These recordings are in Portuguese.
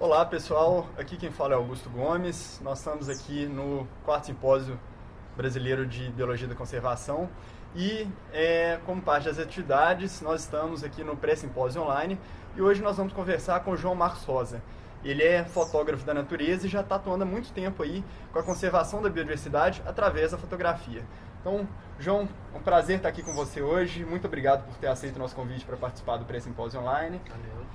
Olá pessoal, aqui quem fala é Augusto Gomes. Nós estamos aqui no 4º Simpósio Brasileiro de Biologia da Conservação e como parte das atividades nós estamos aqui no pré-simpósio online e hoje nós vamos conversar com o João Marcos Rosa. Ele é fotógrafo da natureza e já está atuando há muito tempo aí com a conservação da biodiversidade através da fotografia. Então, João, é um prazer estar aqui com você hoje. Muito obrigado por ter aceito o nosso convite para participar do pré-simpósio online. Valeu.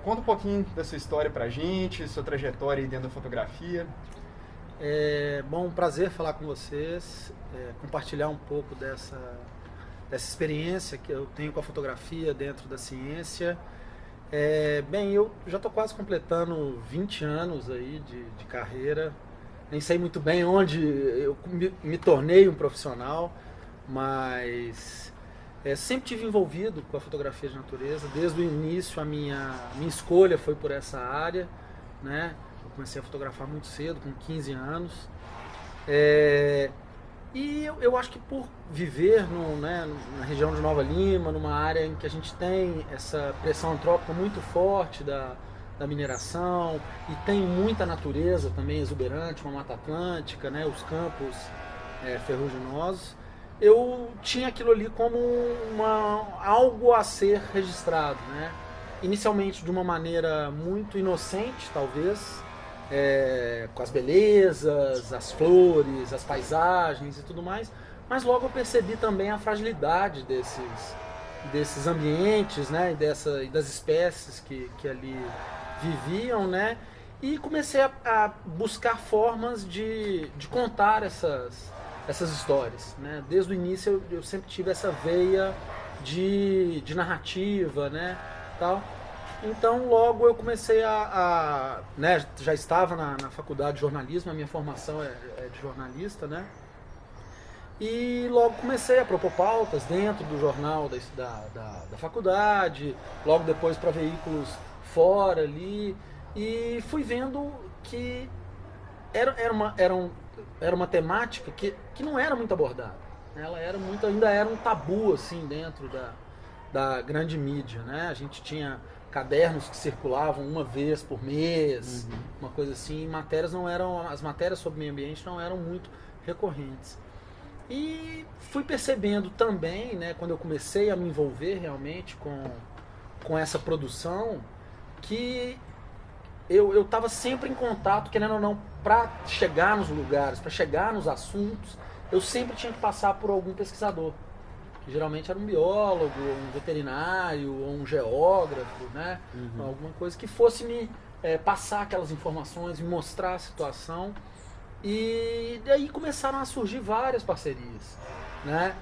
Conta um pouquinho da sua história pra gente, sua trajetória aí dentro da fotografia. Bom, um prazer falar com vocês, compartilhar um pouco dessa experiência que eu tenho com a fotografia dentro da ciência. Eu já estou quase completando 20 anos aí de carreira. Nem sei muito bem onde eu me tornei um profissional, mas sempre tive envolvido com a fotografia de natureza. Desde o início a minha escolha foi por essa área, né? Eu comecei a fotografar muito cedo, com 15 anos. E eu acho que por viver na região de Nova Lima, numa área em que a gente tem essa pressão antrópica muito forte da mineração e tem muita natureza também exuberante, uma Mata Atlântica, né, os campos ferruginosos, eu tinha aquilo ali como algo a ser registrado, né? Inicialmente de uma maneira muito inocente, talvez, com as belezas, as flores, as paisagens e tudo mais, mas logo eu percebi também a fragilidade desses ambientes, né, e das espécies que ali viviam, né, e comecei a buscar formas de contar essas histórias, né. Desde o início eu sempre tive essa veia de narrativa, né, tal. Então logo eu comecei né, já estava na faculdade de jornalismo, a minha formação é de jornalista, né, e logo comecei a propor pautas dentro do jornal da faculdade, logo depois para veículos fora ali, e fui vendo que era uma temática que não era muito abordada. Ela ainda era um tabu assim dentro da grande mídia, né? A gente tinha cadernos que circulavam uma vez por mês, uma coisa assim, as matérias sobre meio ambiente não eram muito recorrentes. E fui percebendo também, né, quando eu comecei a me envolver realmente com essa produção, que eu estava sempre em contato, querendo ou não, para chegar nos lugares, para chegar nos assuntos, eu sempre tinha que passar por algum pesquisador, que geralmente era um biólogo, um veterinário, ou um geógrafo, né? Alguma coisa que fosse me passar aquelas informações, me mostrar a situação. E daí começaram a surgir várias parcerias, né?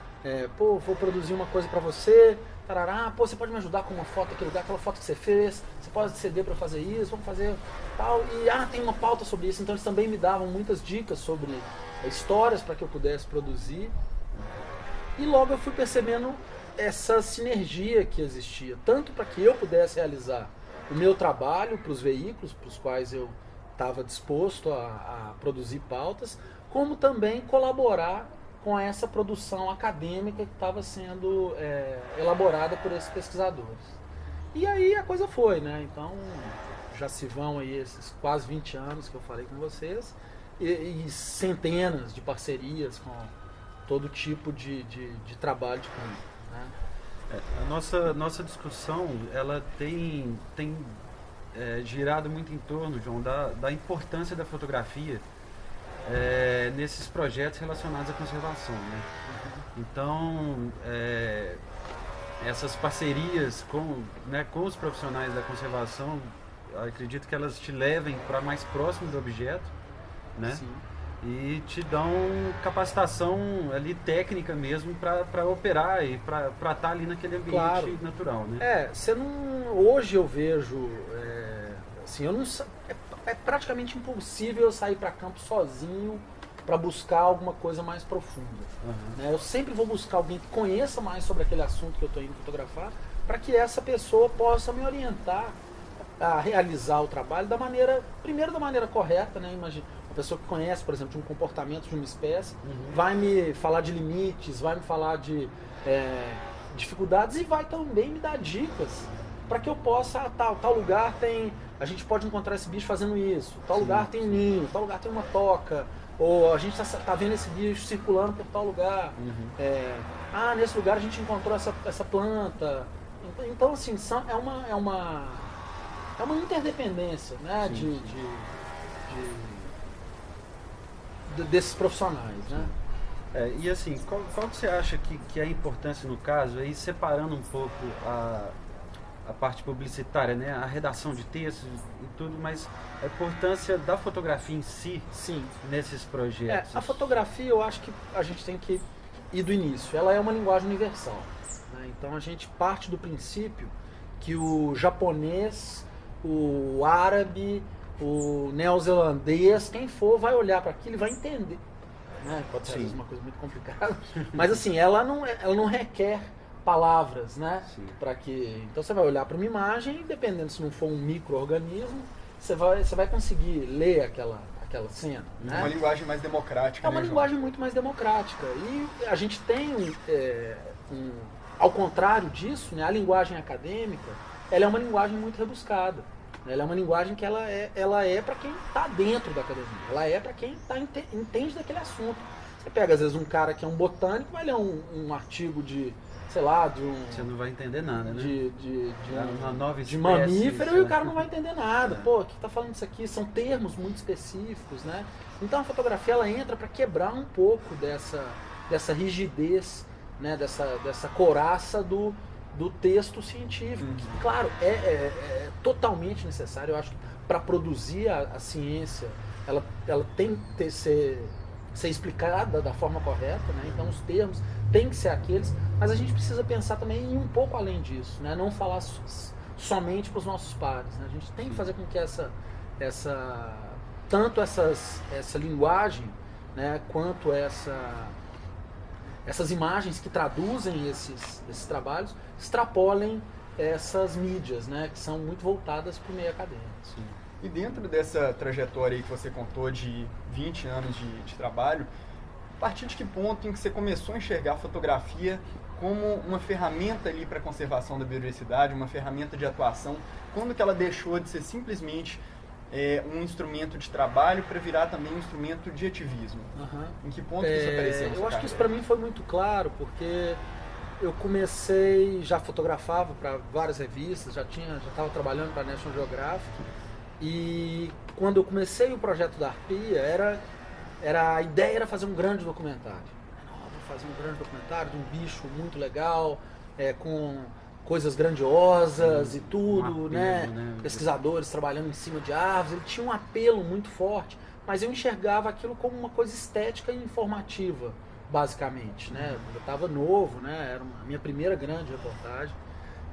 Vou produzir uma coisa para você, tarará, você pode me ajudar com uma foto aquele lugar, aquela foto que você fez, você pode ceder para fazer isso, vamos fazer tal, e tem uma pauta sobre isso. Então eles também me davam muitas dicas sobre histórias para que eu pudesse produzir. E logo eu fui percebendo essa sinergia que existia, tanto para que eu pudesse realizar o meu trabalho para os veículos para os quais eu estava disposto a produzir pautas, como também colaborar com essa produção acadêmica que estava sendo elaborada por esses pesquisadores. E aí a coisa foi, né? Então já se vão aí esses quase 20 anos que eu falei com vocês e centenas de parcerias com todo tipo de trabalho de campo, né? A nossa discussão ela tem girado muito em torno, João, da importância da fotografia nesses projetos relacionados à conservação, né? Então, essas parcerias com os profissionais da conservação, acredito que elas te levem para mais próximo do objeto, né? Sim. E te dão capacitação ali técnica mesmo para operar e para estar ali naquele ambiente natural, né? Hoje eu vejo, assim, é praticamente impossível eu sair para campo sozinho para buscar alguma coisa mais profunda. Né? Eu sempre vou buscar alguém que conheça mais sobre aquele assunto que eu estou indo fotografar, para que essa pessoa possa me orientar a realizar o trabalho primeiro da maneira correta, né? Imagina, uma pessoa que conhece, por exemplo, de um comportamento de uma espécie, vai me falar de limites, vai me falar de dificuldades e vai também me dar dicas para que eu possa, tal lugar tem, a gente pode encontrar esse bicho fazendo isso, tal lugar tem um ninho, tal lugar tem uma toca, ou a gente tá vendo esse bicho circulando por tal lugar, nesse lugar a gente encontrou essa planta. Então, assim, é uma interdependência, né, desses profissionais, né? E assim, qual que você acha que é a importância no caso, aí separando um pouco a parte publicitária, né, a redação de textos e tudo, mas a importância da fotografia em si, nesses projetos? A fotografia, eu acho que a gente tem que ir do início, ela é uma linguagem universal, né? Então a gente parte do princípio que o japonês, o árabe, o neozelandês, quem for, vai olhar para aquilo e vai entender. Né? Pode ser às vezes uma coisa muito complicada, mas assim, ela não requer palavras, né? Então você vai olhar para uma imagem e, dependendo se não for um micro-organismo, você vai conseguir ler aquela cena. Né? É uma linguagem mais democrática. É uma linguagem muito mais democrática. E a gente tem ao contrário disso, né, a linguagem acadêmica, ela é uma linguagem muito rebuscada. Ela é uma linguagem que ela é para quem está dentro da academia. Ela é para quem entende daquele assunto. Você pega, às vezes, um cara que é um botânico, vai ler um artigo de, sei lá, de um... Você não vai entender nada, né? Uma nova espécie, de mamífero, e o cara não vai entender nada. Pô, o que está falando isso aqui? São termos muito específicos, né? Então a fotografia, ela entra para quebrar um pouco dessa rigidez, né? Dessa couraça do texto científico, que, claro, é totalmente necessário. Eu acho que para produzir a ciência, ela tem que ser explicada da forma correta, né? Então os termos têm que ser aqueles, mas a gente precisa pensar também em um pouco além disso, né? Não falar somente para os nossos pares, né? A gente tem que fazer com que essa linguagem, né, quanto essas imagens que traduzem esses trabalhos extrapolem essas mídias, né, que são muito voltadas para o meio acadêmico. Sim. E dentro dessa trajetória aí que você contou de 20 anos de trabalho, a partir de que ponto em que você começou a enxergar a fotografia como uma ferramenta ali para a conservação da biodiversidade, uma ferramenta de atuação, quando que ela deixou de ser simplesmente um instrumento de trabalho para virar também um instrumento de ativismo? Em que ponto que isso apareceu? Eu acho que isso para mim foi muito claro, porque eu comecei, já fotografava para várias revistas, já estava trabalhando para a National Geographic, e quando eu comecei o projeto da Arpia, a ideia era fazer um grande documentário. Vou fazer um grande documentário de um bicho muito legal, com coisas grandiosas e tudo, né? Pesquisadores trabalhando em cima de árvores. Ele tinha um apelo muito forte, mas eu enxergava aquilo como uma coisa estética e informativa, basicamente, né? Eu estava novo, né? Era a minha primeira grande reportagem.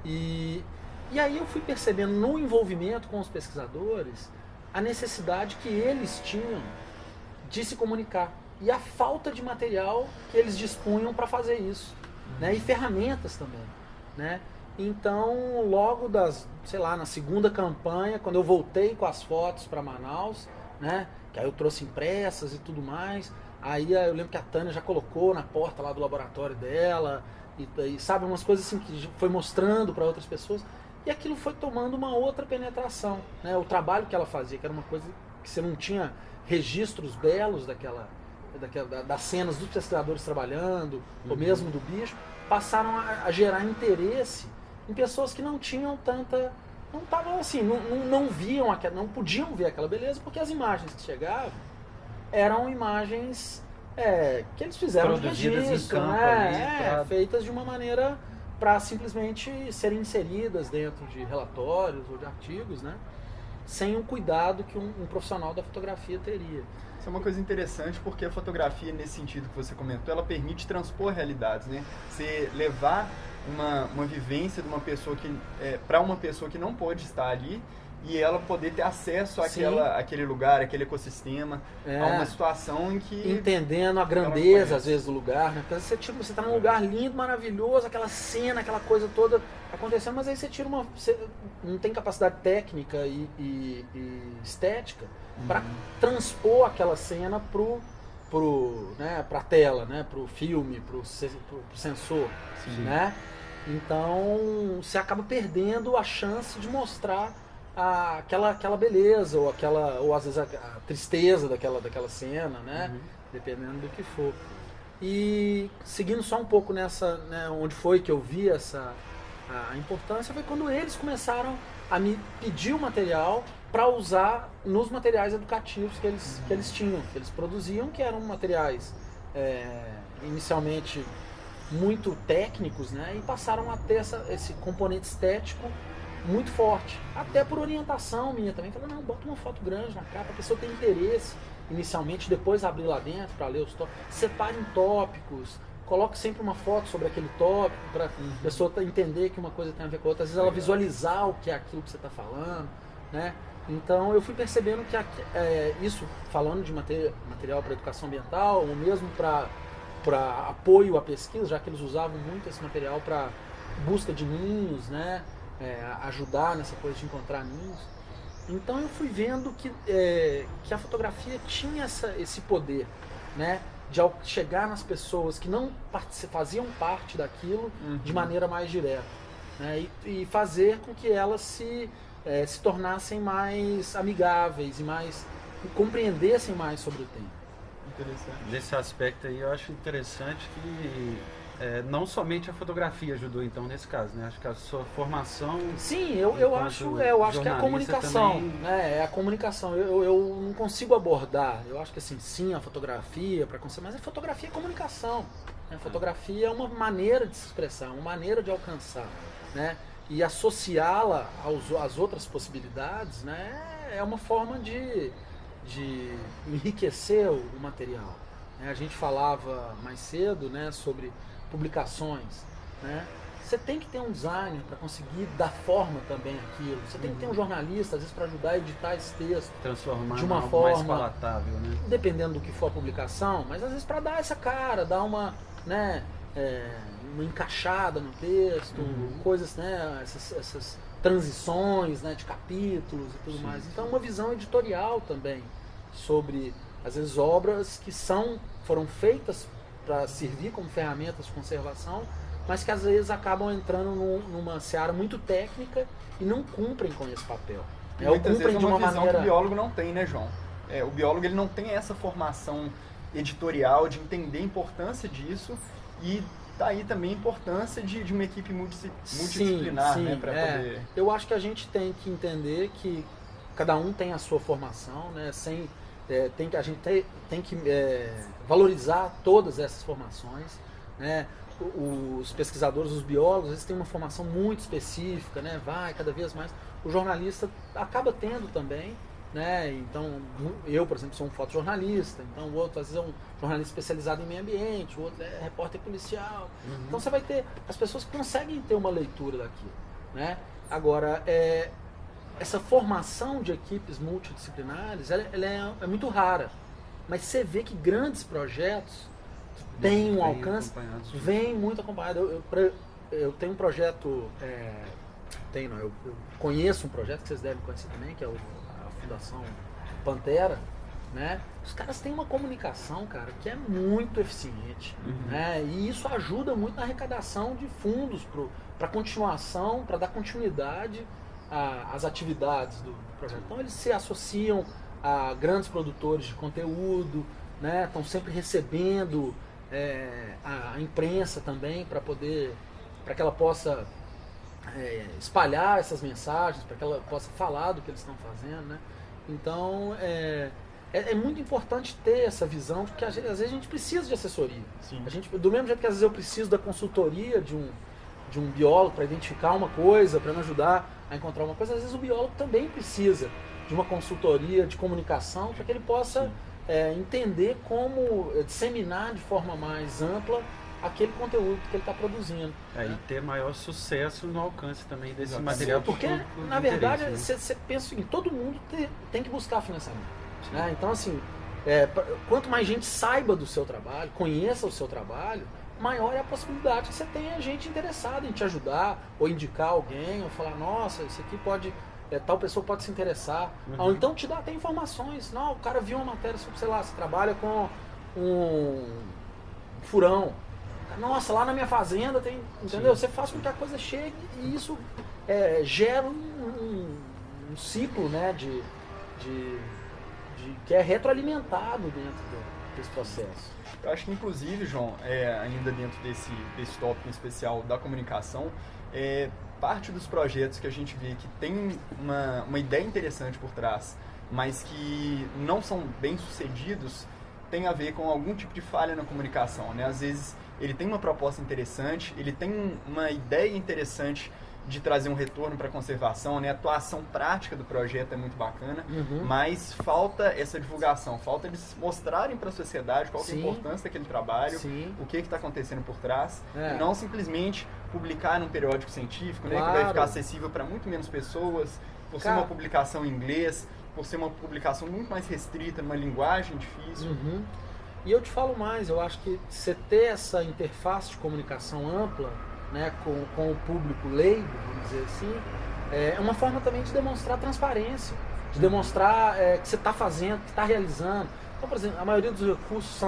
E aí eu fui percebendo no envolvimento com os pesquisadores a necessidade que eles tinham de se comunicar e a falta de material que eles dispunham para fazer isso, né? E ferramentas também, né? Então, logo na segunda campanha, quando eu voltei com as fotos para Manaus, né? Que aí eu trouxe impressas e tudo mais, aí eu lembro que a Tânia já colocou na porta lá do laboratório dela, e sabe, umas coisas assim que foi mostrando para outras pessoas, e aquilo foi tomando uma outra penetração, né? O trabalho que ela fazia, que era uma coisa que você não tinha registros belos das cenas dos pesquisadores trabalhando, ou mesmo do bicho, passaram a gerar interesse em pessoas que não tinham não estavam assim, não viam, não podiam ver aquela beleza, porque as imagens que chegavam eram imagens que eles fizeram de registro, né? Feitas de uma maneira para simplesmente serem inseridas dentro de relatórios ou de artigos, né? Sem o cuidado que um profissional da fotografia teria. Isso é uma coisa interessante, porque a fotografia, nesse sentido que você comentou, ela permite transpor realidades, né? Você levar uma vivência de uma pessoa para uma pessoa que não pode estar ali, e ela poder ter acesso àquele lugar, àquele ecossistema, a uma situação em que... Entendendo a grandeza, às vezes, do lugar, né? Porque você está num lugar lindo, maravilhoso, aquela cena, aquela coisa toda acontecendo, mas aí você você não tem capacidade técnica e estética para transpor aquela cena pra tela, né? Pro filme, pro sensor, né? Então você acaba perdendo a chance de mostrar aquela beleza, ou às vezes a tristeza daquela cena, né? Dependendo do que for. E seguindo só um pouco nessa, né, onde foi que eu vi a importância, foi quando eles começaram a me pedir o material para usar nos materiais educativos que eles tinham, que eles produziam, que eram materiais inicialmente muito técnicos, né, e passaram a ter esse componente estético muito forte, até por orientação minha também. Falei, não, bota uma foto grande na capa, a pessoa tem interesse inicialmente, depois abrir lá dentro para ler os tópicos, separe em tópicos, coloque sempre uma foto sobre aquele tópico para a pessoa entender que uma coisa tem a ver com a outra, às vezes ela visualizar o que é aquilo que você está falando, né? Então eu fui percebendo que isso, falando de material para educação ambiental, ou mesmo para apoio à pesquisa, já que eles usavam muito esse material para busca de ninhos, né? Ajudar nessa coisa de encontrar ninhos. Então eu fui vendo que a fotografia tinha esse poder, né? De chegar nas pessoas que não faziam parte daquilo de maneira mais direta, né? E fazer com que elas se tornassem mais amigáveis e compreendessem mais sobre o tema. Interessante. Nesse aspecto aí eu acho interessante que não somente a fotografia ajudou então nesse caso, né? Acho que a sua formação... Sim, eu acho que é a comunicação, também... né? É a comunicação. Eu não consigo abordar, eu acho que assim, sim, a fotografia, mas a fotografia é comunicação. Né? A fotografia é uma maneira de se expressar, uma maneira de alcançar, né? E associá-la às outras possibilidades, né? É uma forma de enriquecer o material. Né? A gente falava mais cedo, né, sobre publicações, né? Você tem que ter um designer para conseguir dar forma também àquilo. Você tem que ter um jornalista, às vezes, para ajudar a editar esse texto. Transformar de uma em algo forma mais palatável, né? Dependendo do que for a publicação, mas às vezes para dar essa cara, dar uma, né, uma encaixada no texto, coisas, né, essas transições, né, de capítulos e tudo mais. Então, uma visão editorial também sobre, às vezes, obras que foram feitas para servir como ferramentas de conservação, mas que às vezes acabam entrando numa seara muito técnica e não cumprem com esse papel. Ou cumprem de uma visão que o biólogo não tem, né, João? O biólogo ele não tem essa formação editorial de entender a importância disso, e daí também a importância de uma equipe multidisciplinar, sim, né, para poder... Eu acho que a gente tem que entender que cada um tem a sua formação, né, a gente tem que valorizar todas essas formações, né? Os pesquisadores, os biólogos, eles têm uma formação muito específica, né? Vai cada vez mais. O jornalista acaba tendo também, né? Então, eu, por exemplo, sou um fotojornalista, então o outro às vezes é um jornalista especializado em meio ambiente, o outro é repórter policial. Então você vai ter as pessoas que conseguem ter uma leitura daquilo, né? Agora, essa formação de equipes multidisciplinares, ela é muito rara, mas você vê que grandes projetos têm um alcance, vem muito acompanhado. Eu tenho um projeto, eu conheço um projeto que vocês devem conhecer também, que é a Fundação Pantera, né? Os caras têm uma comunicação, cara, que é muito eficiente, né? E isso ajuda muito na arrecadação de fundos para continuação, para dar continuidade às atividades do projeto. Então eles se associam a grandes produtores de conteúdo, né? Estão sempre recebendo a imprensa também para que ela possa espalhar essas mensagens, para que ela possa falar do que eles estão fazendo, né? Então é muito importante ter essa visão, porque às vezes a gente precisa de assessoria. Do mesmo jeito que às vezes eu preciso da consultoria de um biólogo para identificar uma coisa, para me ajudar a encontrar uma coisa, às vezes o biólogo também precisa de uma consultoria de comunicação para que ele possa entender como disseminar de forma mais ampla aquele conteúdo que ele está produzindo. E ter maior sucesso no alcance também desse material. Porque, na verdade, você pensa o seguinte, todo mundo tem que buscar financiamento. Né? Então, assim, quanto mais gente saiba do seu trabalho, conheça o seu trabalho, maior é a possibilidade que você tenha gente interessada em te ajudar, ou indicar alguém, ou falar, nossa, isso aqui pode... tal pessoa pode se interessar. Ou então te dá até informações. Não, o cara viu uma matéria sobre, sei lá, você trabalha com um furão. Nossa, lá na minha fazenda tem, entendeu? Você faz com que a coisa chegue e isso gera um ciclo, né, que é retroalimentado dentro desse processo. Eu acho que, inclusive, João, ainda dentro desse tópico em especial da comunicação, parte dos projetos que a gente vê que tem uma ideia interessante por trás, mas que não são bem sucedidos, tem a ver com algum tipo de falha na comunicação, né? Às vezes ele tem uma proposta interessante, ele tem uma ideia interessante de trazer um retorno para a conservação, né? A atuação prática do projeto é muito bacana, mas falta essa divulgação, falta eles mostrarem para a sociedade qual que é a importância daquele trabalho, o que está acontecendo por trás, e não simplesmente publicar num periódico científico, né? Que vai ficar acessível para muito menos pessoas, por ser uma publicação em inglês, por ser uma publicação muito mais restrita, numa linguagem difícil. E eu te falo mais, eu acho que você ter essa interface de comunicação ampla, né, com o público leigo, vamos dizer assim, é uma forma também de demonstrar transparência, de demonstrar que você está fazendo, que está realizando. Então, por exemplo, a maioria dos recursos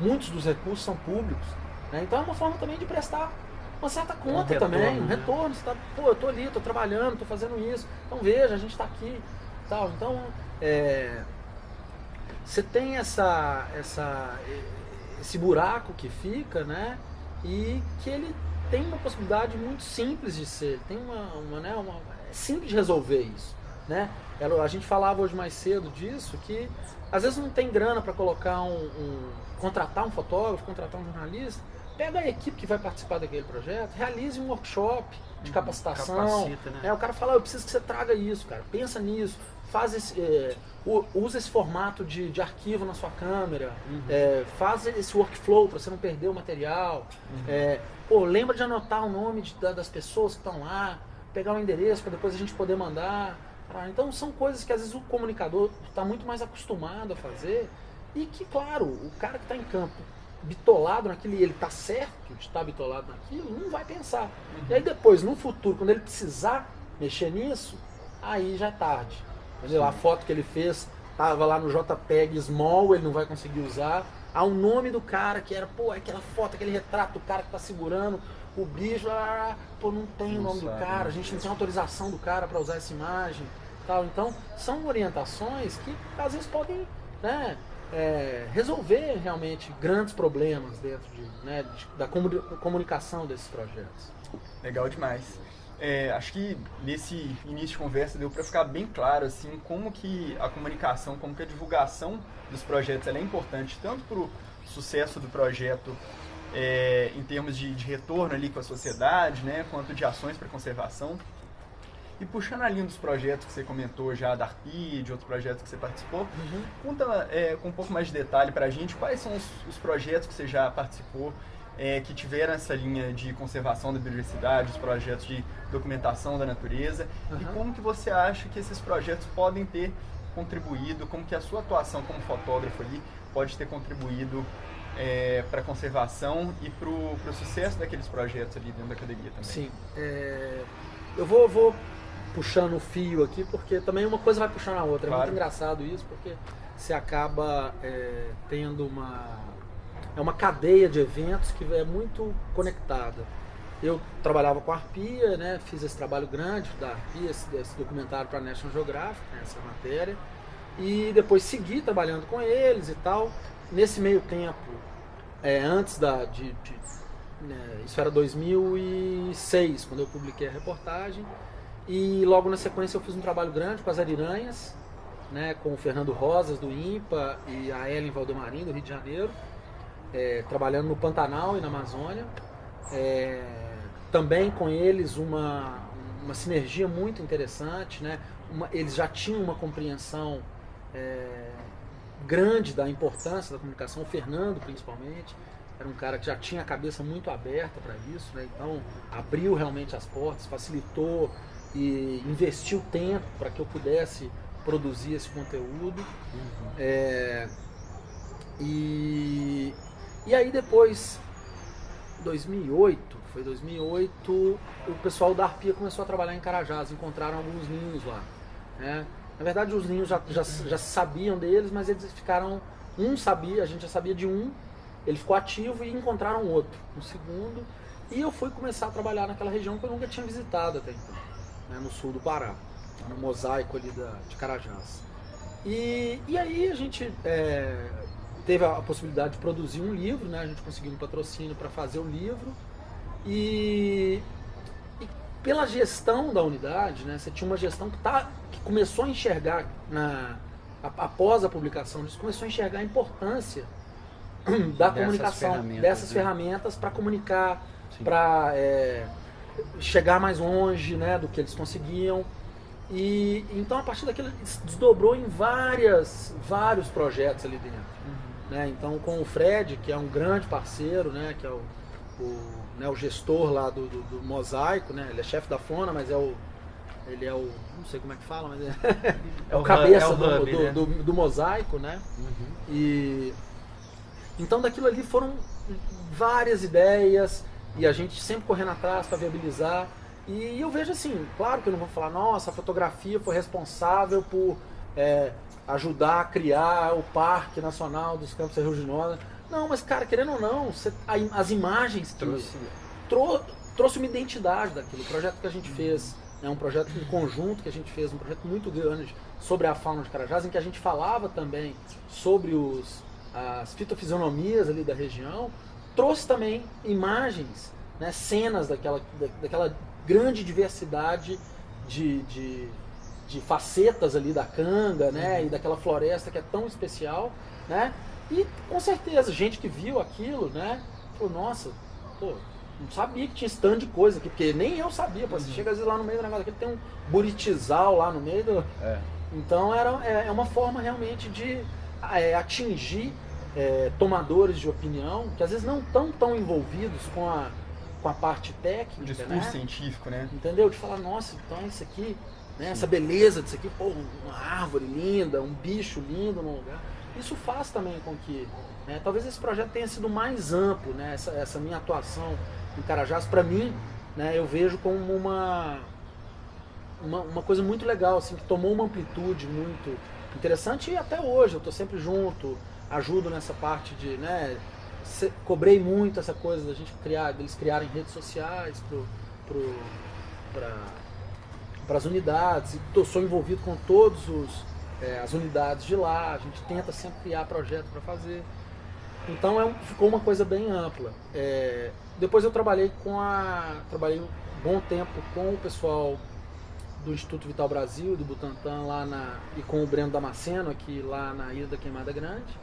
muitos dos recursos são públicos, né? Então é uma forma também de prestar uma certa conta também, um retorno. Você tá, eu estou ali, estou trabalhando, estou fazendo isso, então veja, a gente está aqui, tal. Então, você tem esse buraco que fica, né, e que ele tem uma possibilidade muito simples de ser, tem é simples de resolver isso, né? A gente falava hoje mais cedo disso, que às vezes não tem grana para colocar contratar um fotógrafo, contratar um jornalista, pega a equipe que vai participar daquele projeto, realize um workshop de capacitação, capacita, né? O cara fala, eu preciso que você traga isso, cara, pensa nisso, usa esse formato de arquivo na sua câmera, faz esse workflow para você não perder o material, lembra de anotar o nome das pessoas que estão lá, pegar o endereço para depois a gente poder mandar. Então são coisas que às vezes o comunicador está muito mais acostumado a fazer e que, claro, o cara que está em campo bitolado naquilo e ele está certo de estar bitolado naquilo, não vai pensar. E aí depois, no futuro, quando ele precisar mexer nisso, aí já é tarde. Entendeu? A foto que ele fez estava lá no JPEG small, ele não vai conseguir usar. Há o nome do cara que era, aquela foto, aquele retrato do cara que está segurando o bicho, não tem o nome do cara, a gente não tem autorização do cara para usar essa imagem, tal. Então, são orientações que às vezes podem, né, resolver realmente grandes problemas dentro da comunicação desses projetos. Legal demais. Acho que nesse início de conversa deu para ficar bem claro assim, como que a comunicação, como que a divulgação dos projetos ela é importante, tanto para o sucesso do projeto em termos de retorno ali com a sociedade, né, quanto de ações para conservação. E puxando a linha dos projetos que você comentou já, da ARPI, de outros projetos que você participou, conta com um pouco mais de detalhe para a gente quais são os projetos que você já participou, que tiveram essa linha de conservação da biodiversidade, os projetos de documentação da natureza, e como que você acha que esses projetos podem ter contribuído, como que a sua atuação como fotógrafo ali pode ter contribuído para a conservação e para o sucesso daqueles projetos ali dentro da academia também. Sim, eu vou puxando o fio aqui, porque também uma coisa vai puxando a outra. Claro. É muito engraçado isso, porque você acaba tendo uma cadeia de eventos que é muito conectada. Eu trabalhava com a Arpia, né, fiz esse trabalho grande da Arpia, esse documentário para a National Geographic, essa matéria, e depois segui trabalhando com eles e tal. Nesse meio tempo, antes isso era 2006, quando eu publiquei a reportagem, e logo na sequência eu fiz um trabalho grande com as ariranhas, né, com o Fernando Rosas, do INPA, e a Ellen Valdemarim, do Rio de Janeiro, trabalhando no Pantanal e na Amazônia. Também com eles uma sinergia muito interessante, né? Eles já tinham uma compreensão grande da importância da comunicação, o Fernando principalmente, era um cara que já tinha a cabeça muito aberta para isso, né? Então abriu realmente as portas, facilitou e investiu tempo para que eu pudesse produzir esse conteúdo. E aí depois, 2008, o pessoal da Arpia começou a trabalhar em Carajás, encontraram alguns ninhos lá, né? Na verdade os ninhos já sabiam deles, mas eles ficaram, a gente já sabia de um, ele ficou ativo e encontraram outro, um segundo, e eu fui começar a trabalhar naquela região que eu nunca tinha visitado até então, né, no sul do Pará, no mosaico ali de Carajás. E aí a gente teve a possibilidade de produzir um livro, né, a gente conseguiu um patrocínio para fazer o livro, e pela gestão da unidade, né, você tinha uma gestão que começou a enxergar, após a publicação disso, começou a enxergar a importância da comunicação, dessas ferramentas para comunicar, para chegar mais longe, né, do que eles conseguiam. E então a partir daquilo se desdobrou em vários projetos ali dentro. Né? Então com o Fred, que é um grande parceiro, né, que é o gestor lá do mosaico, né? Ele é chefe da Fona, mas ele é o, não sei como é que fala, mas é o cabeça do mosaico, né? E então daquilo ali foram várias ideias e a gente sempre correndo atrás para viabilizar. E eu vejo assim, claro que eu não vou falar, nossa, a fotografia foi responsável por ajudar a criar o Parque Nacional dos Campos Ferruginosa. Não, mas cara, querendo ou não, as imagens trouxe uma identidade daquilo. O projeto que a gente fez, né, um projeto em conjunto que a gente fez, um projeto muito grande sobre a fauna de Carajás, em que a gente falava também sobre as fitofisionomias ali da região, trouxe também imagens, né, cenas daquela grande diversidade de facetas ali da canga, né, e daquela floresta que é tão especial, né? E com certeza, gente que viu aquilo, né, falou, nossa, pô, não sabia que tinha esse tanto de coisa aqui, porque nem eu sabia, pô, você chega às vezes lá no meio do negócio aqui, tem um buritizal lá no meio do... Então é uma forma realmente de atingir tomadores de opinião, que às vezes não estão tão envolvidos com a parte técnica, o discurso, né, científico, né? Entendeu? De falar, nossa, então isso aqui, né, essa beleza disso aqui, pô, uma árvore linda, um bicho lindo num lugar. Isso faz também com que, né, talvez esse projeto tenha sido mais amplo, né, essa minha atuação em Carajás, para mim, né, eu vejo como uma coisa muito legal, assim, que tomou uma amplitude muito interessante e até hoje eu estou sempre junto, ajudo nessa parte de, né, cobrei muito essa coisa da gente deles criarem redes sociais para as unidades, e sou envolvido com todos as unidades de lá, a gente tenta sempre criar projeto para fazer. Então ficou uma coisa bem ampla. Depois eu trabalhei um bom tempo com o pessoal do Instituto Vital Brasil, do Butantan, e com o Breno Damasceno, aqui lá na Ilha da Queimada Grande,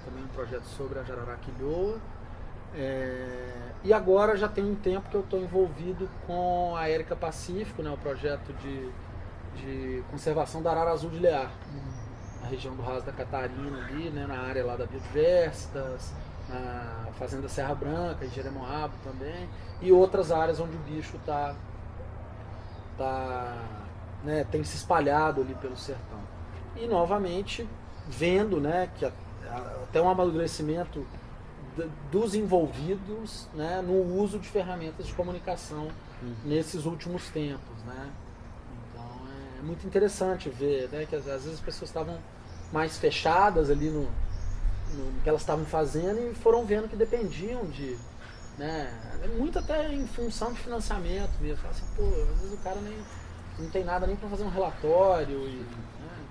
também um projeto sobre a jararaquilhoa. E agora já tem um tempo que eu estou envolvido com a Érica Pacífico, né, o projeto de conservação da arara azul de Lear, na região do Raso da Catarina, ali, né, na área lá da Biodiversitas, na Fazenda Serra Branca, em Jeremoabo também, e outras áreas onde o bicho né, tem se espalhado ali pelo sertão. E novamente vendo, né, que até um amadurecimento dos envolvidos, né, no uso de ferramentas de comunicação nesses últimos tempos, né? Então é muito interessante ver, né, que às vezes as pessoas estavam mais fechadas ali no que elas estavam fazendo e foram vendo que dependiam de, né, muito até em função de financiamento mesmo. Fala assim, pô, às vezes o cara não tem nada nem para fazer um relatório e, né?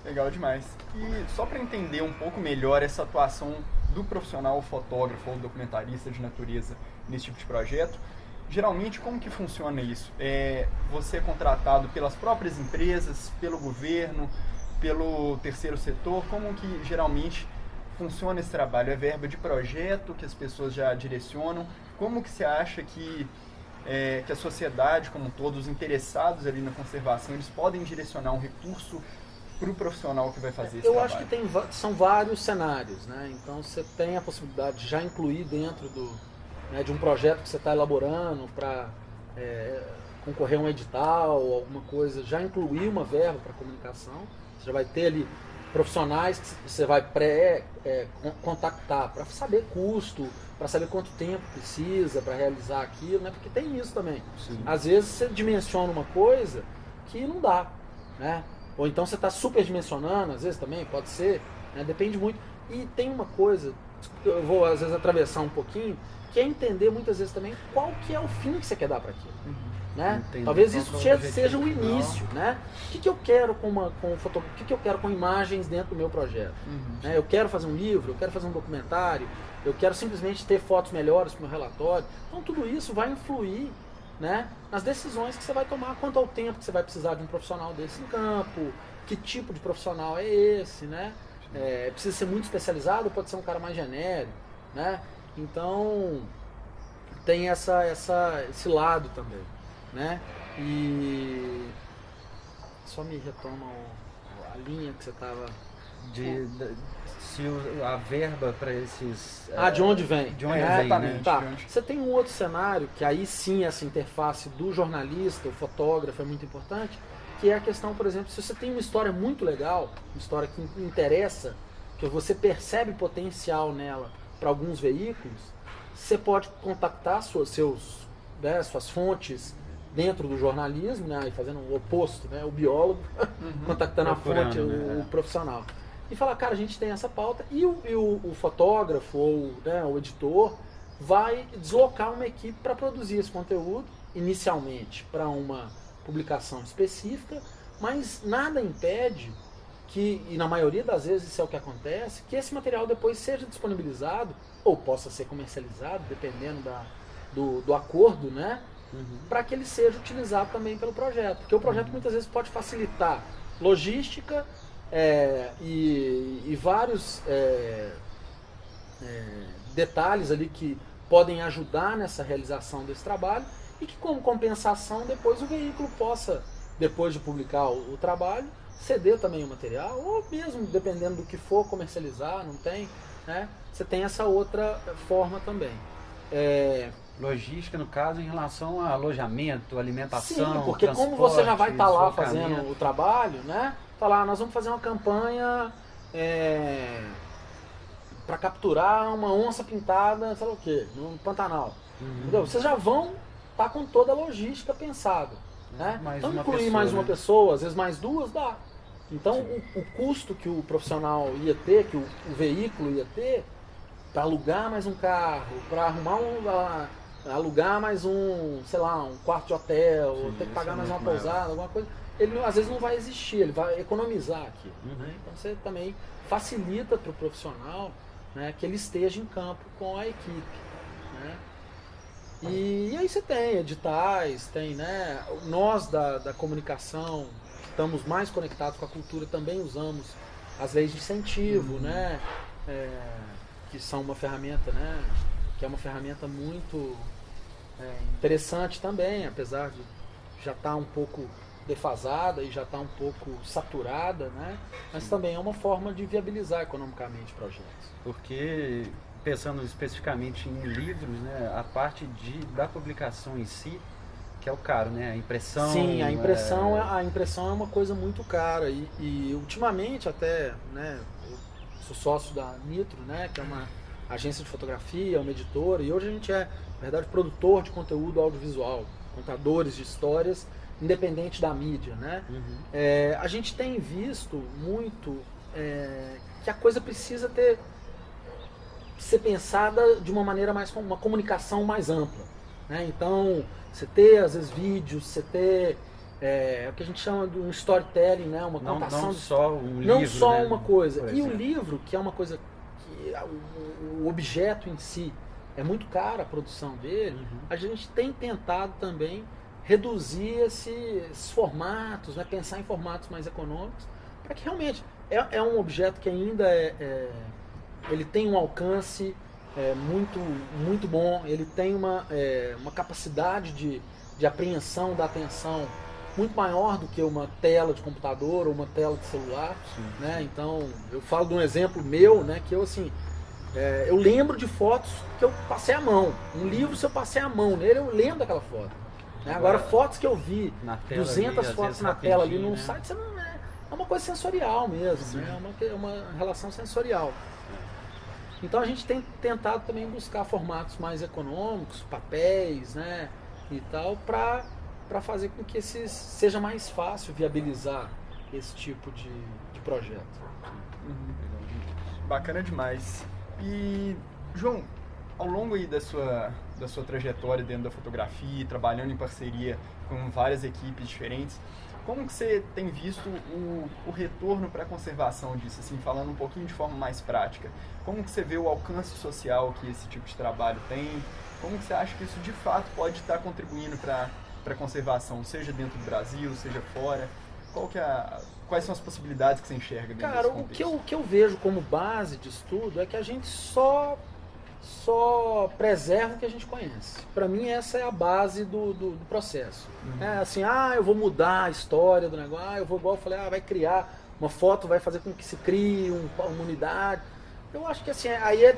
Legal demais. E só para entender um pouco melhor essa atuação do profissional fotógrafo ou documentarista de natureza nesse tipo de projeto, geralmente como que funciona isso? Você é contratado pelas próprias empresas, pelo governo, pelo terceiro setor? Como que geralmente funciona esse trabalho? É verba de projeto que as pessoas já direcionam? Como que você acha que a sociedade, como todos os interessados ali na conservação, eles podem direcionar um recurso para o profissional que vai fazer esse trabalho? Eu acho que são vários cenários, né? Então você tem a possibilidade de já incluir dentro de um projeto que você está elaborando para concorrer a um edital ou alguma coisa, já incluir uma verba para comunicação. Você já vai ter ali profissionais que você vai contactar para saber custo, para saber quanto tempo precisa para realizar aquilo, né? Porque tem isso também. Sim. Às vezes você dimensiona uma coisa que não dá, né? Ou então você está superdimensionando, às vezes também, pode ser, né? Depende muito. E tem uma coisa, eu vou às vezes atravessar um pouquinho, que é entender muitas vezes também qual que é o fim que você quer dar para aquilo. Né? Talvez isso seja o início, né? O que eu quero o que eu quero com imagens dentro do meu projeto? Né? Eu quero fazer um livro, eu quero fazer um documentário, eu quero simplesmente ter fotos melhores para o meu relatório. Então tudo isso vai influir, né, nas decisões que você vai tomar quanto ao tempo que você vai precisar de um profissional desse em campo, que tipo de profissional é esse, né? Precisa ser muito especializado ou pode ser um cara mais genérico, né? Então tem esse lado também, né? E só me retoma a linha que você estava... Se a verba para esses... de onde vem? De onde vem, né? Tá. Você tem um outro cenário, que aí sim essa interface do jornalista, o fotógrafo é muito importante, que é a questão, por exemplo, se você tem uma história muito legal, uma história que interessa, que você percebe potencial nela para alguns veículos, você pode contactar suas fontes dentro do jornalismo, né, e fazendo o oposto, né, o biólogo, contactando a fonte, o profissional. E falar, cara, a gente tem essa pauta, e o fotógrafo ou, né, o editor vai deslocar uma equipe para produzir esse conteúdo, inicialmente para uma publicação específica, mas nada impede que, e na maioria das vezes isso é o que acontece, que esse material depois seja disponibilizado, ou possa ser comercializado, dependendo do acordo, né, para que ele seja utilizado também pelo projeto. Porque o projeto muitas vezes pode facilitar logística, e vários detalhes ali que podem ajudar nessa realização desse trabalho e que como compensação depois o veículo possa, depois de publicar o trabalho, ceder também o material ou mesmo, dependendo do que for, comercializar, não tem, né? Você tem essa outra forma também. Logística, no caso, em relação a alojamento, alimentação, sim, porque como você já vai estar lá fazendo o trabalho, né? Falar, nós vamos fazer uma campanha para capturar uma onça pintada, sei lá o quê, no Pantanal. Entendeu? Vocês já vão estar com toda a logística pensada. Né? Então incluir mais uma pessoa, às vezes mais duas, dá. Então o custo que o profissional ia ter, que o veículo ia ter, para alugar mais um carro, para arrumar alugar mais um, sei lá, um quarto de hotel, sim, ter que pagar mais uma pousada, alguma coisa, ele às vezes não vai existir, ele vai economizar aqui. Né? Então você também facilita para o profissional, né, que ele esteja em campo com a equipe. Né? E aí você tem editais, tem, né, nós da comunicação, estamos mais conectados com a cultura, também usamos as leis de incentivo, né, que são uma ferramenta, né, que é uma ferramenta muito interessante também, apesar de já estar um pouco defasada e já estar um pouco saturada, né, mas também é uma forma de viabilizar economicamente projetos. Porque, pensando especificamente em livros, né, a parte da publicação em si, que é o caro, né? A impressão... Sim, a impressão é uma coisa muito cara e ultimamente até, né, eu sou sócio da Nitro, né, que é uma agência de fotografia, uma editora, e hoje a gente é, na verdade, produtor de conteúdo audiovisual, contadores de histórias, independente da mídia, né? A gente tem visto muito que a coisa precisa ser pensada de uma maneira mais, uma comunicação mais ampla, né? Então, você ter, às vezes, vídeos, você ter o que a gente chama de um storytelling, né? Uma contação. Não só um livro, não só, né, uma coisa. E o livro, que é uma coisa que o objeto em si é muito caro, a produção dele, a gente tem tentado também reduzir esses formatos, né? Pensar em formatos mais econômicos, para que realmente é um objeto que ainda ele tem um alcance muito, muito bom, ele tem uma capacidade de apreensão da atenção muito maior do que uma tela de computador ou uma tela de celular. Sim, né? Sim. Então, eu falo de um exemplo meu, né, que eu assim, eu lembro de fotos que eu passei a mão. Um livro, se eu passei a mão nele, eu lembro daquela foto. Né? Agora, fotos que eu vi, 200 ali, fotos na tela ali num site, você não é uma coisa sensorial mesmo, né? É uma relação sensorial. Então a gente tem tentado também buscar formatos mais econômicos, papéis, né, e tal, para fazer com que seja mais fácil viabilizar esse tipo de projeto. Bacana demais. E, João, ao longo aí da sua trajetória dentro da fotografia, trabalhando em parceria com várias equipes diferentes, como que você tem visto o retorno para a conservação disso, assim, falando um pouquinho de forma mais prática? Como que você vê o alcance social que esse tipo de trabalho tem? Como que você acha que isso de fato pode estar contribuindo para a conservação, seja dentro do Brasil, seja fora? Quais são as possibilidades que você enxerga dentro desse contexto? O que eu vejo como base de estudo é que a gente só preserva o que a gente conhece. Para mim, essa é a base do processo. É assim, eu vou mudar a história do negócio, eu vou, igual eu falei, vai criar uma foto, vai fazer com que se crie uma unidade. Eu acho que assim, aí é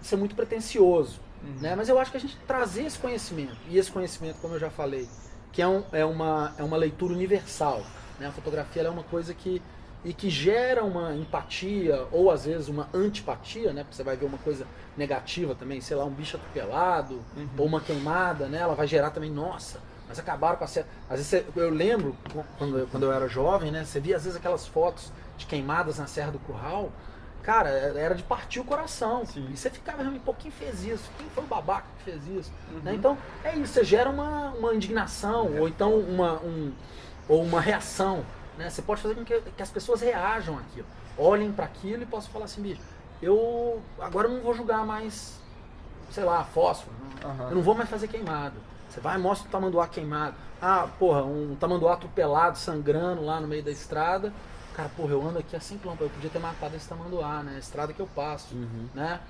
ser muito pretensioso. Né? Mas eu acho que a gente trazer esse conhecimento, e esse conhecimento, como eu já falei, que é uma leitura universal. Né? A fotografia ela é uma coisa que gera uma empatia, ou às vezes uma antipatia, né? Porque você vai ver uma coisa negativa também, sei lá, um bicho atropelado, ou uma queimada, né? Ela vai gerar também, nossa, mas acabaram com a serra. Às vezes eu lembro, quando eu era jovem, né? Você via às vezes aquelas fotos de queimadas na Serra do Curral, cara, era de partir o coração. Sim. E você ficava realmente, pô, quem fez isso? Quem foi o babaca que fez isso? Né? Então, é isso, você gera uma indignação, ou então uma reação. Né? Você pode fazer com que as pessoas reajam àquilo, olhem para aquilo e possam falar assim, bicho, agora eu não vou julgar mais, sei lá, fósforo, eu não vou mais fazer queimado. Você vai e mostra o tamanduá queimado. Um tamanduá atropelado, sangrando lá no meio da estrada. Cara, eu ando aqui a 5 km, eu podia ter matado esse tamanduá, né? A estrada que eu passo, né?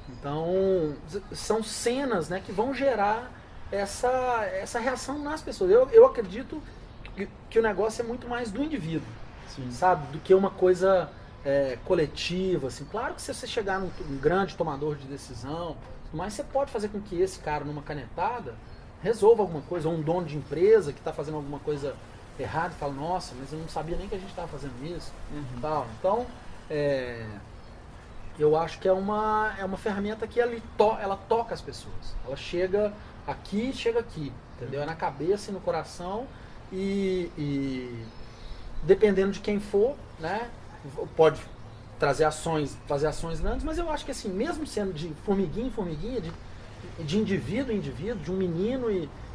Então, são cenas, né, que vão gerar essa reação nas pessoas. Eu acredito que o negócio é muito mais do indivíduo, sabe? Do que uma coisa coletiva, assim. Claro que se você chegar num grande tomador de decisão, mas você pode fazer com que esse cara, numa canetada, resolva alguma coisa, ou um dono de empresa que está fazendo alguma coisa errada e fala, nossa, mas eu não sabia nem que a gente estava fazendo isso. Tal. Então, eu acho que é uma ferramenta que ela toca as pessoas. Ela chega aqui, entendeu? É na cabeça e no coração. E dependendo de quem for, né, pode fazer ações grandes, mas eu acho que assim, mesmo sendo de formiguinha em formiguinha, de indivíduo em indivíduo, de um menino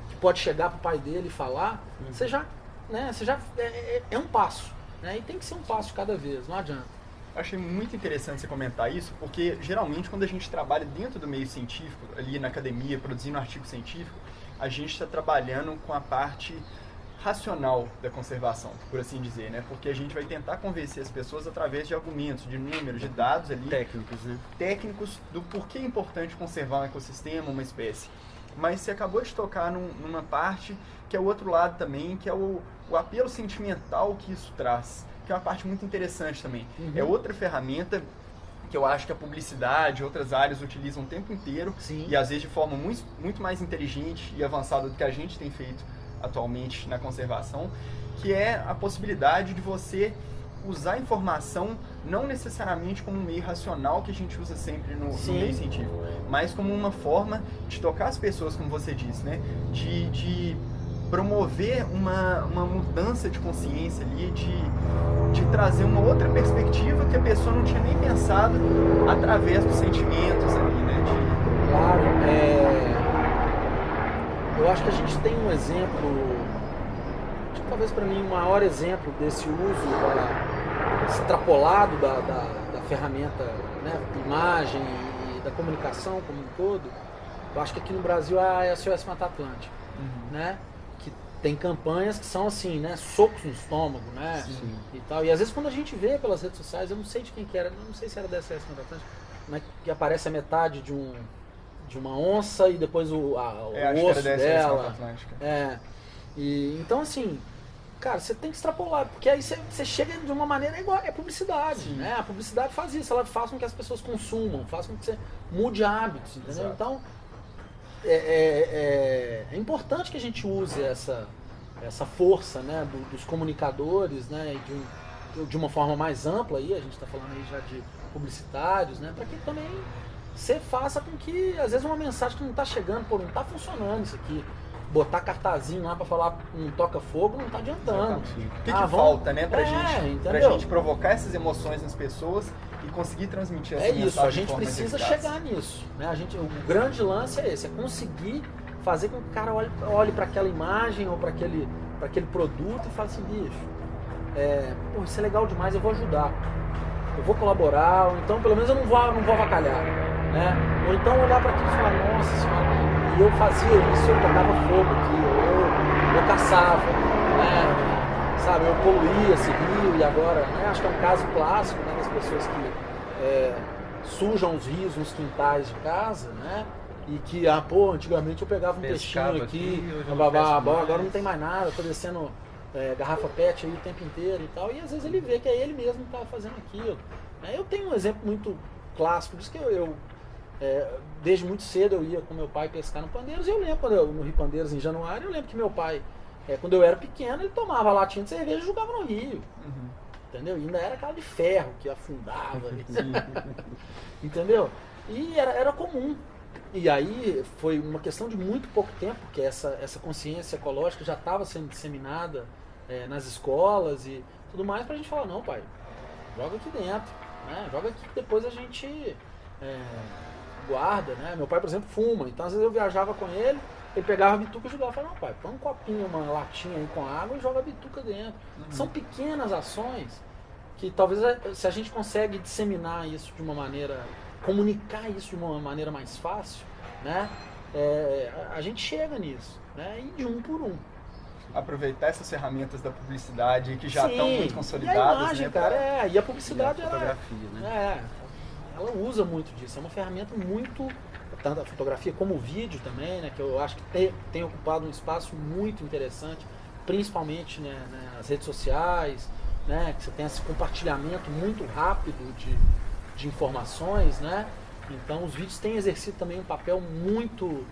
que pode chegar pro pai dele e falar, você já é um passo, né, e tem que ser um passo de cada vez, não adianta. Eu achei muito interessante você comentar isso, porque geralmente quando a gente trabalha dentro do meio científico, ali na academia, produzindo um artigo científico, a gente está trabalhando com a parte racional da conservação, por assim dizer, né? Porque a gente vai tentar convencer as pessoas através de argumentos, de números, de dados ali. Técnicos, né? Técnicos do porquê é importante conservar um ecossistema, uma espécie. Mas você acabou de tocar numa parte que é o outro lado também, que é o apelo sentimental que isso traz, que é uma parte muito interessante também. É outra ferramenta que eu acho que a publicidade, outras áreas utilizam o tempo inteiro. Sim. E às vezes de forma muito, muito mais inteligente e avançada do que a gente tem feito atualmente na conservação, que é a possibilidade de você usar a informação não necessariamente como um meio racional que a gente usa sempre no meio científico, mas como uma forma de tocar as pessoas, como você disse, né? De promover uma mudança de consciência ali, de trazer uma outra perspectiva que a pessoa não tinha nem pensado através dos sentimentos ali, né? Claro, eu acho que a gente tem um exemplo, acho que talvez para mim o maior exemplo desse uso extrapolado da ferramenta, né, imagem e da comunicação como um todo. Eu acho que aqui no Brasil é a SOS Mata Atlântica, né, que tem campanhas que são assim, né, socos no estômago, né, e tal. E às vezes quando a gente vê pelas redes sociais, eu não sei de quem que era, não sei se era da SOS Mata Atlântica, né, que aparece a metade de uma onça e depois o osso dela. E então assim, cara, você tem que extrapolar, porque aí você chega de uma maneira igual, é publicidade, né? A publicidade faz isso, ela faz com que as pessoas consumam, faz com que você mude hábitos, entendeu? Exato. Então é importante que a gente use essa força, né, dos comunicadores, né, de uma forma mais ampla aí, a gente está falando aí já de publicitários, né, para que também você faça com que, às vezes, uma mensagem que não está chegando, não está funcionando isso aqui. Botar cartazinho lá para falar um toca-fogo não está adiantando. O que falta, né, pra gente provocar essas emoções nas pessoas e conseguir transmitir essa É mensagem isso, a de gente forma mais precisa eficaz. chegar nisso, né? O grande lance é esse, é conseguir fazer com que o cara olhe para aquela imagem ou para aquele produto e fale assim, bicho, pô, isso é legal demais, eu vou ajudar, eu vou colaborar, ou então pelo menos eu não vou avacalhar, né? Ou então olhar para aquilo e falar, nossa senhora, e eu fazia isso, eu tocava fogo aqui, eu caçava, né? Sabe, eu poluía esse rio e agora, né? Acho que é um caso clássico, né, das pessoas que sujam os rios nos quintais de casa, né? E que, antigamente eu pegava um peixinho aqui, agora não tem mais nada, tô descendo garrafa PET aí o tempo inteiro e tal, e às vezes ele vê que é ele mesmo que tá fazendo aquilo. Eu tenho um exemplo muito clássico disso, que eu desde muito cedo eu ia com meu pai pescar no Pandeiros, e eu lembro, no Rio Pandeiros em januário, eu lembro que meu pai, quando eu era pequeno, ele tomava latinha de cerveja e jogava no rio. Uhum. Entendeu? E ainda era aquela de ferro que afundava. Entendeu? E era comum. E aí foi uma questão de muito pouco tempo que essa consciência ecológica já estava sendo disseminada nas escolas e tudo mais, pra gente falar, não, pai, joga aqui dentro, né? Joga aqui que depois a gente guarda, né? Meu pai, por exemplo, fuma, então às vezes eu viajava com ele pegava a bituca e jogava, falava, não, pai, põe um copinho, uma latinha aí com água e joga a bituca dentro. Uhum. São pequenas ações que talvez, se a gente consegue disseminar isso de uma maneira, comunicar isso de uma maneira mais fácil, né, a gente chega nisso, né, e de um por um. Aproveitar essas ferramentas da publicidade que já estão muito consolidadas. E a imagem, né, cara, e a publicidade, e a fotografia, ela usa muito disso, é uma ferramenta muito, tanto a fotografia como o vídeo também, né, que eu acho que tem ocupado um espaço muito interessante, principalmente, né, nas redes sociais, né, que você tem esse compartilhamento muito rápido de informações, né, então os vídeos têm exercido também um papel muito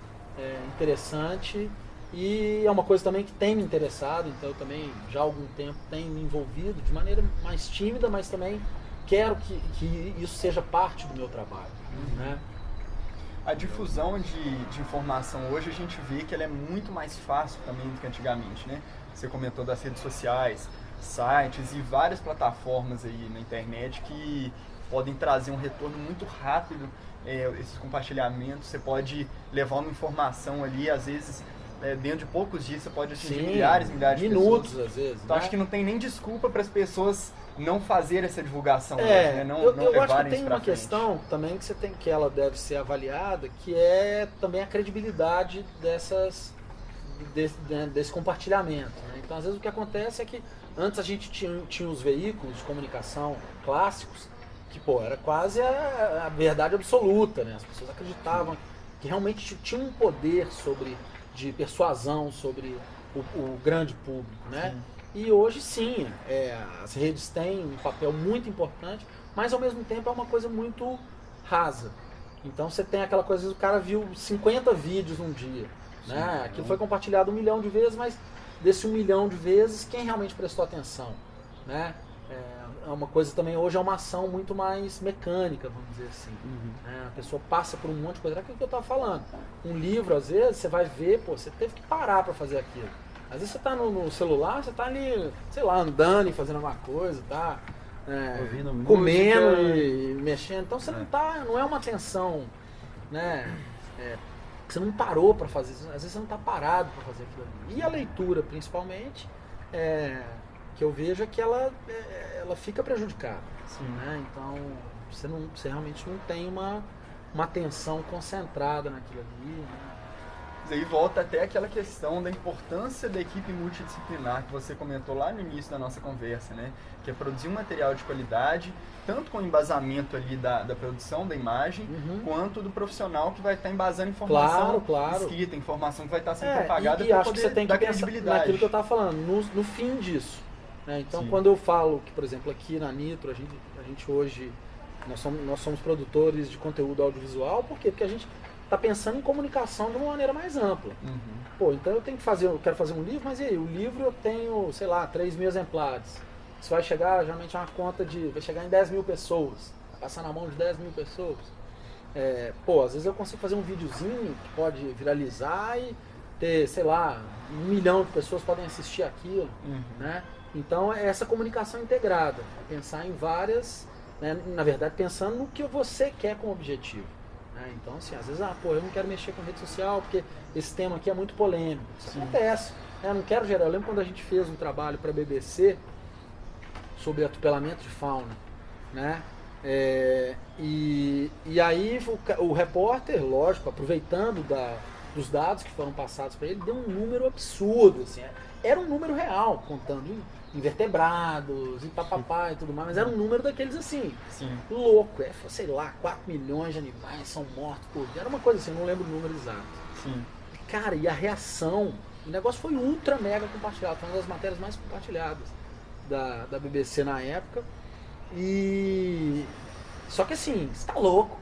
interessante e é uma coisa também que tem me interessado, então eu também já há algum tempo tenho me envolvido de maneira mais tímida, mas também quero que isso seja parte do meu trabalho, né. A difusão de informação hoje, a gente vê que ela é muito mais fácil também do que antigamente, né? Você comentou das redes sociais, sites e várias plataformas aí na internet que podem trazer um retorno muito rápido, esses compartilhamentos. Você pode levar uma informação ali, às vezes, dentro de poucos dias, você pode atingir milhares e milhares de pessoas. Minutos, às vezes. Então, né? acho que não tem nem desculpa para as pessoas não fazer essa divulgação hoje, né? Não eu levarem acho que tem isso pra uma frente. questão também que ela deve ser avaliada, que é também a credibilidade desse compartilhamento, né? Então, às vezes, o que acontece é que antes a gente tinha os veículos de comunicação clássicos, que, era quase a verdade absoluta, né? As pessoas acreditavam que realmente tinha um poder de persuasão sobre o grande público, né? Sim. E hoje sim, as redes têm um papel muito importante, mas ao mesmo tempo é uma coisa muito rasa. Então você tem aquela coisa, o cara viu 50 vídeos num dia, sim, né? Aquilo foi compartilhado 1 milhão de vezes, mas desse 1 milhão de vezes, quem realmente prestou atenção, né? É uma coisa também, hoje é uma ação muito mais mecânica, vamos dizer assim. A pessoa passa por um monte de coisa, era aquilo que eu estava falando. Um livro, às vezes, você vai ver, você teve que parar para fazer aquilo. Às vezes você está no celular, você está ali, sei lá, andando e fazendo alguma coisa, tá? Comendo e mexendo. Então você não é uma atenção, né? Você não parou para fazer isso. Às vezes você não está parado para fazer aquilo ali. E a leitura, principalmente, que eu vejo é que ela fica prejudicada. Sim. Né? Então você realmente não tem uma atenção concentrada naquilo ali, né? Aí volta até aquela questão da importância da equipe multidisciplinar que você comentou lá no início da nossa conversa, né? Que é produzir um material de qualidade, tanto com o embasamento ali da produção da imagem, quanto do profissional que vai estar embasando informação escrita, informação que vai estar sendo propagada para poder você tem que pensar naquilo que eu estava falando, no fim disso. Né? Então, sim, quando eu falo que, por exemplo, aqui na Nitro, a gente hoje, nós somos produtores de conteúdo audiovisual, por quê? Porque a gente está pensando em comunicação de uma maneira mais ampla. Então eu quero fazer um livro, mas e aí? O livro eu tenho, sei lá, 3.000 exemplares. Isso vai chegar, geralmente é uma conta vai chegar em 10.000 pessoas, vai passar na mão de 10.000 pessoas. Às vezes eu consigo fazer um videozinho que pode viralizar e ter, sei lá, 1 milhão de pessoas podem assistir aquilo, né? Então é essa comunicação integrada, pensar em várias né, na verdade, pensando no que você quer como objetivo. Né? Então, assim, às vezes, eu não quero mexer com rede social porque esse tema aqui é muito polêmico. Isso acontece. Né? Eu não quero gerar. Eu lembro quando a gente fez um trabalho para a BBC sobre atropelamento de fauna, né? E aí o repórter, lógico, aproveitando dos dados que foram passados para ele, deu um número absurdo, assim, era um número real, contando invertebrados e papapá e tudo mais, mas era um número daqueles assim, louco, sei lá, 4 milhões de animais são mortos por dia, era uma coisa assim, eu não lembro o número exato. Sim. Cara, e a reação, o negócio foi ultra mega compartilhado, foi uma das matérias mais compartilhadas da BBC na época. E só que assim, você tá louco,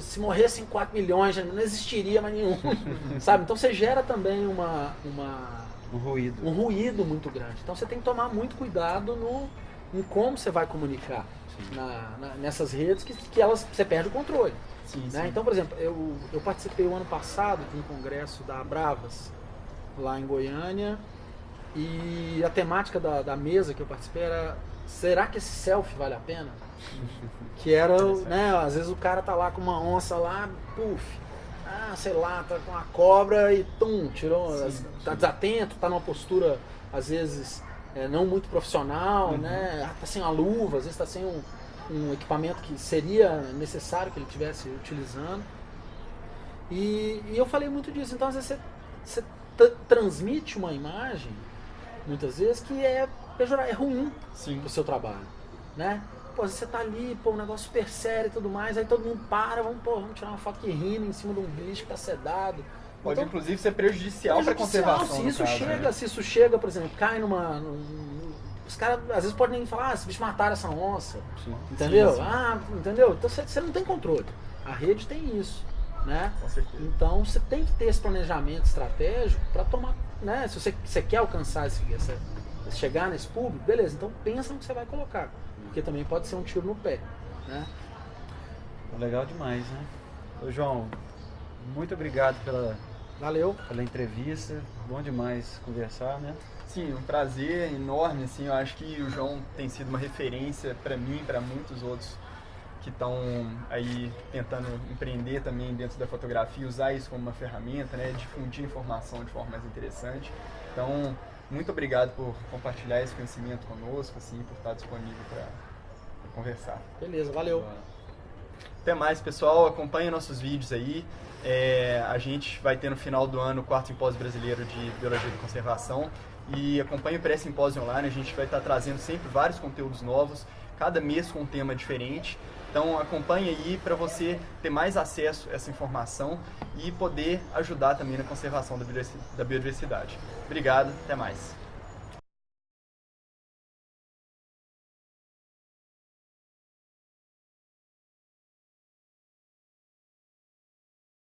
se morressem 4 milhões não existiria mais nenhum. Sabe? Então você gera também um ruído muito grande. Então você tem que tomar muito cuidado em como você vai comunicar nessas redes que você perde o controle. Né? Então, por exemplo, eu participei o ano passado de um congresso da Abravas lá em Goiânia, e a temática da mesa que eu participei era: será que esse selfie vale a pena? Que era, né, às vezes o cara tá lá com uma onça lá, sei lá, tá com uma cobra e tirou, tá desatento, tá numa postura, às vezes, não muito profissional, né, tá sem a luva, às vezes tá sem um equipamento que seria necessário que ele estivesse utilizando. E eu falei muito disso. Então, às vezes, você transmite uma imagem, muitas vezes, que é ruim pro seu trabalho, né? Pô, você tá ali, um negócio super sério e tudo mais, aí todo mundo vamos tirar uma foto aqui rindo em cima de um bicho que tá sedado. Pode, então, inclusive, ser prejudicial para a conservação. Se isso chega, por exemplo, cai os caras às vezes podem nem falar: esse bicho mataram essa onça, entendeu? Entendeu? Então você não tem controle. A rede tem isso, né? Com certeza. Então você tem que ter esse planejamento estratégico para tomar, né? Se você quer alcançar chegar nesse público, beleza, então pensa no que você vai colocar, porque também pode ser um tiro no pé, né? Legal demais, né? Ô, João, muito obrigado pela entrevista, bom demais conversar, né? Sim, um prazer enorme, assim, eu acho que o João tem sido uma referência para mim e para muitos outros que estão aí tentando empreender também dentro da fotografia, usar isso como uma ferramenta, né, difundir informação de forma mais interessante. Então, muito obrigado por compartilhar esse conhecimento conosco, assim, por estar disponível para conversar. Beleza, valeu. Até mais, pessoal. Acompanhem nossos vídeos aí. A gente vai ter no final do ano o 4º Simpósio Brasileiro de Biologia da Conservação. E acompanhe o pré-simpósio online. A gente vai estar trazendo sempre vários conteúdos novos, cada mês com um tema diferente. Então acompanhe aí para você ter mais acesso a essa informação e poder ajudar também na conservação da biodiversidade. Obrigado, até mais.